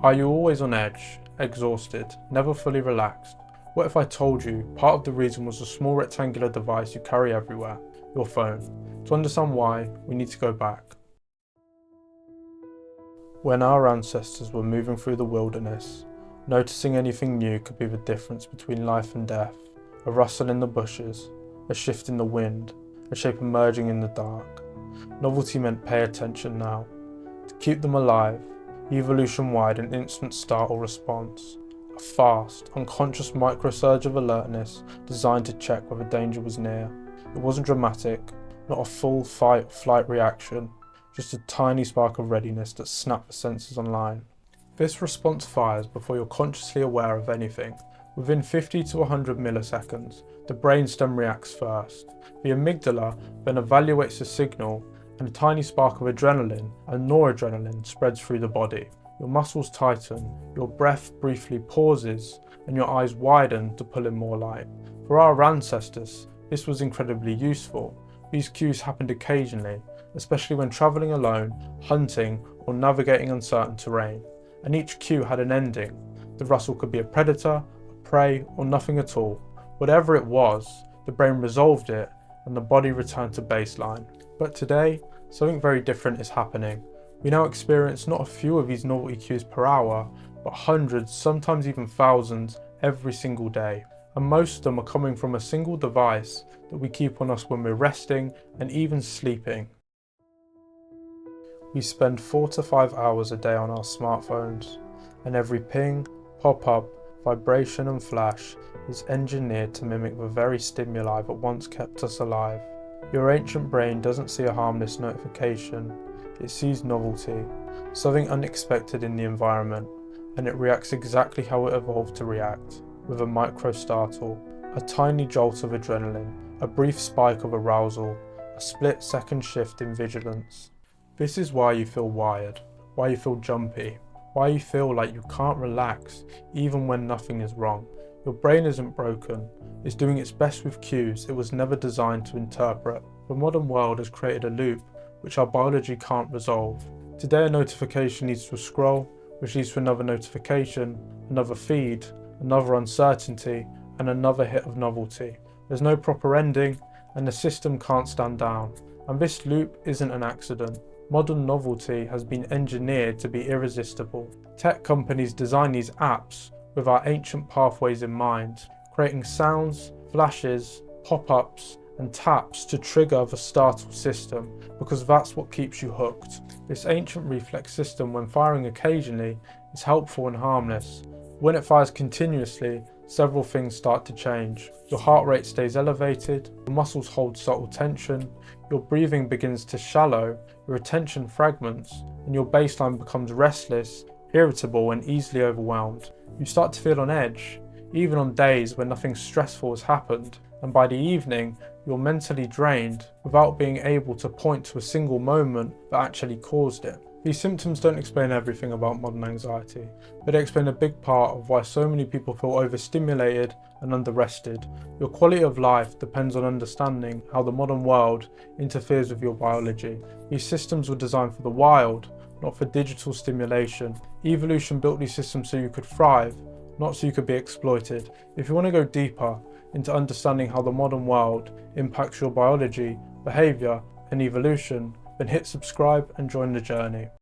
Are you always on edge, exhausted, never fully relaxed? What if I told you part of the reason was a small rectangular device you carry everywhere, your phone? To understand why, we need to go back. When our ancestors were moving through the wilderness, noticing anything new could be the difference between life and death. A rustle in the bushes, a shift in the wind, a shape emerging in the dark. Novelty meant pay attention now. To keep them alive, evolution wired an instant startle response. A fast, unconscious microsurge of alertness designed to check whether danger was near. It wasn't dramatic, not a full fight or flight reaction, just a tiny spark of readiness that snapped the sensors online. This response fires before you're consciously aware of anything. Within 50 to 100 milliseconds, the brainstem reacts first. The amygdala then evaluates the signal, and a tiny spark of adrenaline and noradrenaline spreads through the body. Your muscles tighten, your breath briefly pauses, and your eyes widen to pull in more light. For our ancestors, this was incredibly useful. These cues happened occasionally, especially when travelling alone, hunting, or navigating uncertain terrain. And each cue had an ending. The rustle could be a predator, a prey, or nothing at all. Whatever it was, the brain resolved it, and the body returned to baseline. But today, something very different is happening. We now experience not a few of these novelty cues per hour, but hundreds, sometimes even thousands, every single day. And most of them are coming from a single device that we keep on us when we're resting and even sleeping. We spend 4 to 5 hours a day on our smartphones, and every ping, pop-up, vibration and flash is engineered to mimic the very stimuli that once kept us alive. Your ancient brain doesn't see a harmless notification, it sees novelty, something unexpected in the environment, and it reacts exactly how it evolved to react, with a micro startle, a tiny jolt of adrenaline, a brief spike of arousal, a split-second shift in vigilance. This is why you feel wired, why you feel jumpy, why you feel like you can't relax even when nothing is wrong. Your brain isn't broken, it's doing its best with cues it was never designed to interpret. The modern world has created a loop which our biology can't resolve. Today a notification leads to a scroll, which leads to another notification, another feed, another uncertainty, and another hit of novelty. There's no proper ending, and the system can't stand down. And this loop isn't an accident. Modern novelty has been engineered to be irresistible. Tech companies design these apps with our ancient pathways in mind, creating sounds, flashes, pop-ups, and taps to trigger the startle system, because that's what keeps you hooked. This ancient reflex system, when firing occasionally, is helpful and harmless. When it fires continuously, several things start to change. Your heart rate stays elevated, your muscles hold subtle tension, your breathing begins to shallow, your attention fragments, and your baseline becomes restless, irritable, and easily overwhelmed. You start to feel on edge, even on days when nothing stressful has happened, and by the evening, you're mentally drained without being able to point to a single moment that actually caused it. These symptoms don't explain everything about modern anxiety, but they explain a big part of why so many people feel overstimulated and underrested. Your quality of life depends on understanding how the modern world interferes with your biology. These systems were designed for the wild, not for digital stimulation. Evolution built these systems so you could thrive, not so you could be exploited. If you want to go deeper into understanding how the modern world impacts your biology, behaviour, and evolution, then hit subscribe and join the journey.